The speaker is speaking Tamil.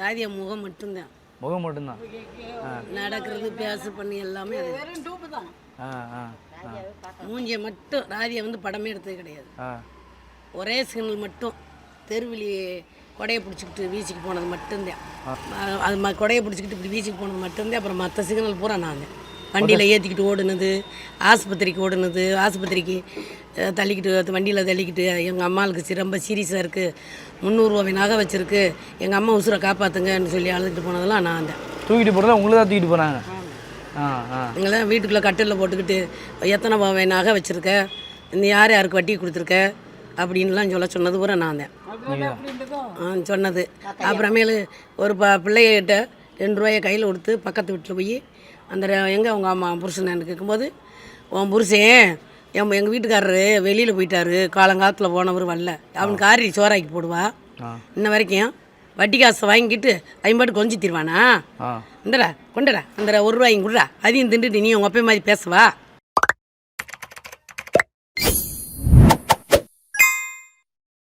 ராதியா முகம் மட்டும்தான். முகம் மட்டும்தான். நடக்கிறது பேச பண்ணி எல்லாமே வெறும் டூப்பு தான். மூஞ்சியை மட்டும் ராதியா வந்து படமே எடுத்தது கிடையாது. ஒரே சிக்னல் மட்டும் தெருவிலி கொடையை பிடிச்சிக்கிட்டு வீச்சுக்கு போனது மட்டும்தான். அது கொடையை பிடிச்சிக்கிட்டு இப்படி வீச்சுக்கு போனது மட்டும்தான். அப்புறம் மற்ற சிக்னல் பூரா நான் வண்டியில் ஏற்றிக்கிட்டு ஓடுனது, ஆஸ்பத்திரிக்கு ஓடுனது, ஆஸ்பத்திரிக்கு தள்ளிக்கிட்டு வண்டியில் தள்ளிக்கிட்டு எங்கள் அம்மாவுக்கு ரொம்ப சீரியஸாக இருக்குது, 300 ரூபாய் நகை வச்சுருக்கு, எங்கள் அம்மா உசுரை காப்பாற்றுங்கன்னு சொல்லி அழுதுகிட்டு போனதெல்லாம் நான் தான். தூக்கிட்டு போகிறதா உங்களை தான் தூக்கிட்டு போகிறாங்க. எங்களாம் வீட்டுக்குள்ளே கட்டிலில் போட்டுக்கிட்டு எத்தனை ரூபாய் நகை வச்சுருக்க, இந்த யார் யாருக்கு வட்டி கொடுத்துருக்க அப்படின்லாம் சொன்னது பூரா நான் தான் சொன்னது. அப்புறமேலு ஒரு பிள்ளைகிட்ட 2 ரூபாயை கையில் கொடுத்து பக்கத்து வீட்டில் போய் அந்த எங்கே அவங்க அம்மா புருஷன் கேட்கும்போது, உன் புருஷன் எங்கள் வீட்டுக்காரரு வெளியில் போயிட்டாரு, காலங்காலத்தில் போனவர் வரல, அவனுக்கு ஆரி சோறாக்கி போடுவா, இன்ன வரைக்கும் வட்டி காசை வாங்கிக்கிட்டு ஐம்பாட்டு கொஞ்சம் தருவானா, இந்தடா கொண்டடா அந்த 1 ரூபாயும் கொடுடா, அதையும் திண்டுட்டு நீ உங்கள் அப்பா மாதிரி பேசுவா